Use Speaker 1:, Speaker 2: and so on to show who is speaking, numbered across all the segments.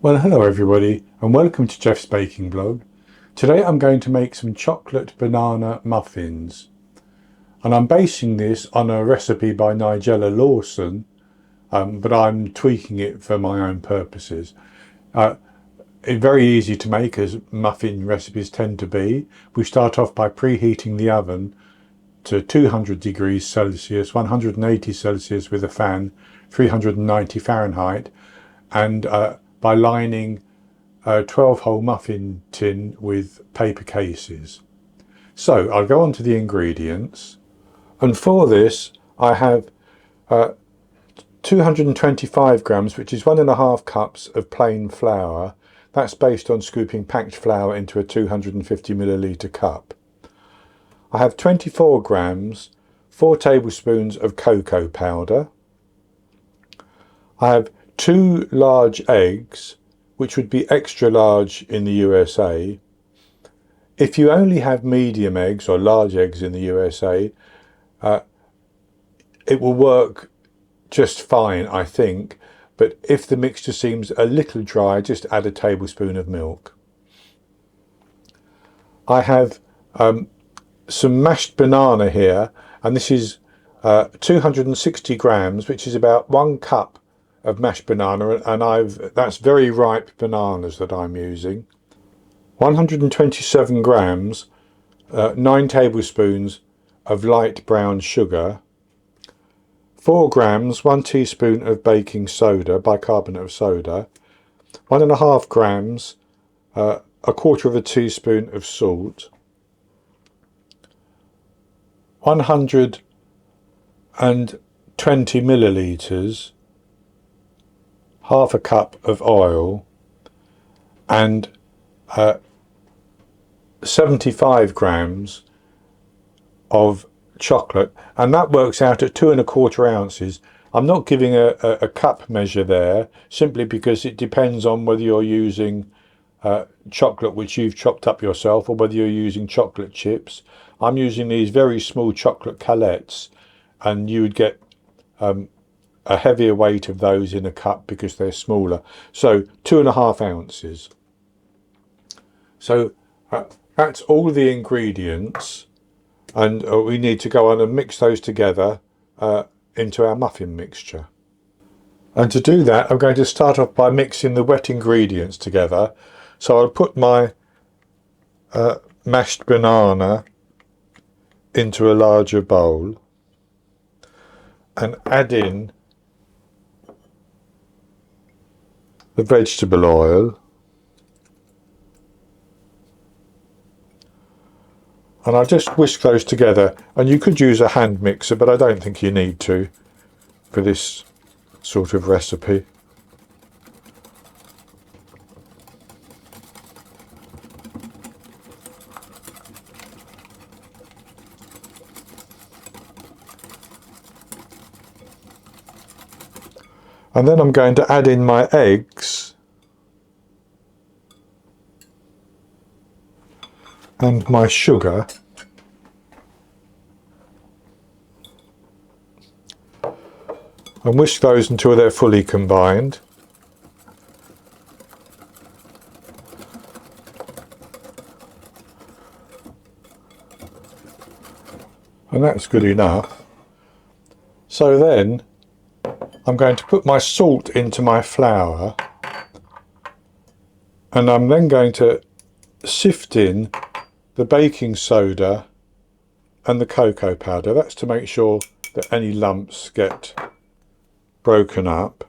Speaker 1: Well, hello everybody and welcome to Jeff's Baking Blog. Today I'm going to make some chocolate banana muffins, and I'm basing this on a recipe by Nigella Lawson, but I'm tweaking it for my own purposes. It's very easy to make, as muffin recipes tend to be. We start off by preheating the oven to 200 degrees Celsius, 180 Celsius with a fan, 390 Fahrenheit, and by lining a 12-hole muffin tin with paper cases. So I'll go on to the ingredients, and for this I have 225 grams, which is 1.5 cups of plain flour. That's based on scooping packed flour into a 250 milliliter cup. I have 24 grams, 4 tablespoons of cocoa powder. I have 2 large eggs, which would be extra large in the USA. If you only have medium eggs or large eggs in the USA, it will work just fine, I think. But if the mixture seems a little dry, just add a tablespoon of milk. I have some mashed banana here, and this is 260 grams, which is about 1 cup of mashed banana, and that's very ripe bananas that I'm using. 127 grams, 9 tablespoons of light brown sugar, 4 grams, 1 teaspoon of baking soda, bicarbonate of soda, 1.5 grams, 1/4 teaspoon of salt, 120 milliliters, 1/2 cup of oil, and 75 grams of chocolate, and that works out at 2¼ ounces. I'm not giving a cup measure there, simply because it depends on whether you're using chocolate which you've chopped up yourself or whether you're using chocolate chips. I'm using these very small chocolate calettes, and you would get a heavier weight of those in a cup because they're smaller. So 2½ ounces. So that's all the ingredients, and we need to go on and mix those together into our muffin mixture. And to do that, I'm going to start off by mixing the wet ingredients together. So I'll put my mashed banana into a larger bowl and add in the vegetable oil, and I'll just whisk those together. And you could use a hand mixer, but I don't think you need to for this sort of recipe. And then I'm going to add in my eggs and my sugar, and whisk those until they're fully combined. And that's good enough. So then I'm going to put my salt into my flour, and I'm then going to sift in the baking soda and the cocoa powder. That's to make sure that any lumps get broken up.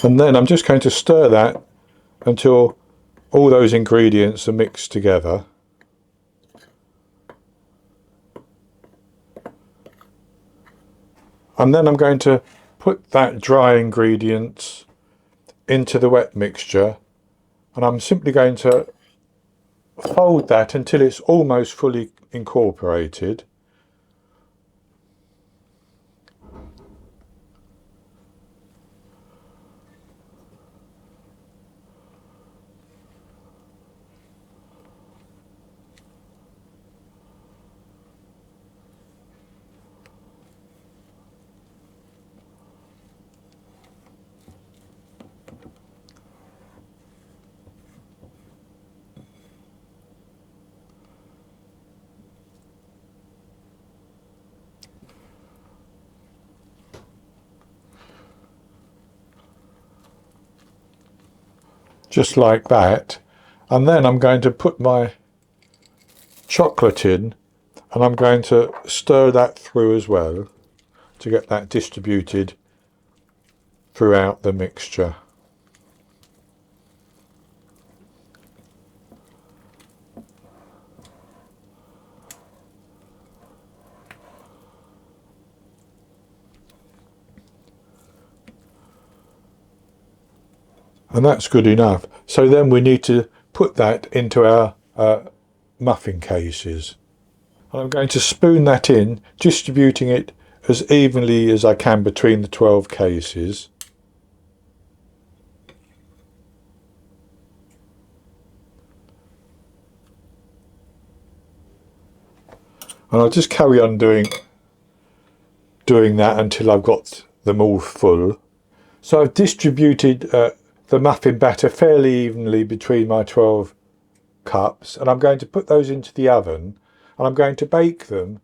Speaker 1: And then I'm just going to stir that until all those ingredients are mixed together. And then I'm going to put that dry ingredients into the wet mixture And I'm simply going to fold that until it's almost fully incorporated. Just like that. And then I'm going to put my chocolate in, and I'm going to stir that through as well to get that distributed throughout the mixture. And that's good enough. So then we need to put that into our muffin cases. And I'm going to spoon that in, distributing it as evenly as I can between the 12 cases. And I'll just carry on doing that until I've got them all full. So I've distributed the muffin batter fairly evenly between my 12 cups, and I'm going to put those into the oven, and I'm going to bake them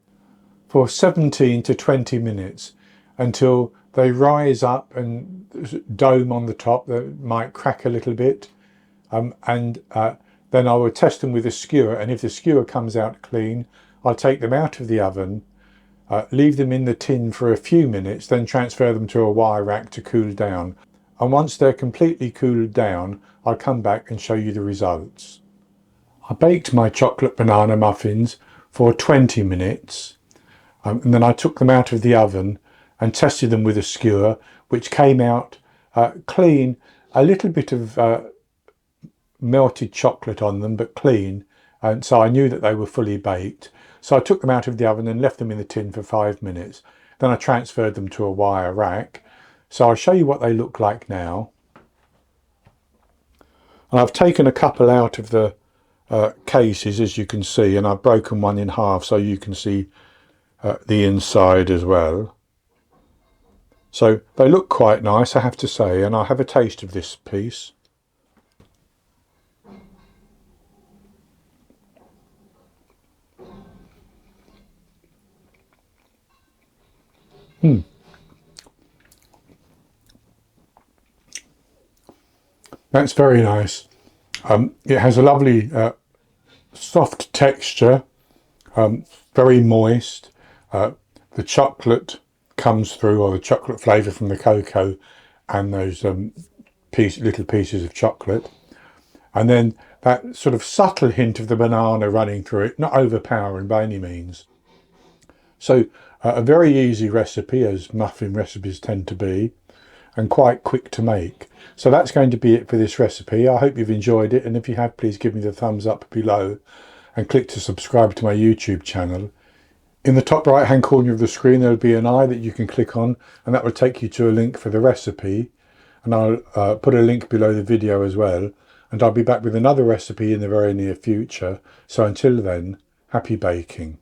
Speaker 1: for 17 to 20 minutes until they rise up and dome on the top. They might crack a little bit, and then I will test them with a skewer, and if the skewer comes out clean, I'll take them out of the oven, leave them in the tin for a few minutes, then transfer them to a wire rack to cool down. And once they're completely cooled down, I'll come back and show you the results. I baked my chocolate banana muffins for 20 minutes, and then I took them out of the oven and tested them with a skewer, which came out clean, a little bit of melted chocolate on them, but clean, and so I knew that they were fully baked. So I took them out of the oven and left them in the tin for 5 minutes. Then I transferred them to a wire rack. So I'll show you what they look like now. And I've taken a couple out of the cases, as you can see, and I've broken one in half so you can see the inside as well. So they look quite nice, I have to say, and I'll have a taste of this piece. That's very nice. It has a lovely soft texture, very moist. The chocolate comes through, or the chocolate flavour from the cocoa and those little pieces of chocolate. And then that sort of subtle hint of the banana running through it, not overpowering by any means. So a very easy recipe, as muffin recipes tend to be, and quite quick to make. So that's going to be it for this recipe. I hope you've enjoyed it, and if you have, please give me the thumbs up below and click to subscribe to my YouTube channel. In the top right hand corner of the screen there'll be an eye that you can click on, and that will take you to a link for the recipe, and I'll put a link below the video as well, and I'll be back with another recipe in the very near future. So until then, happy baking.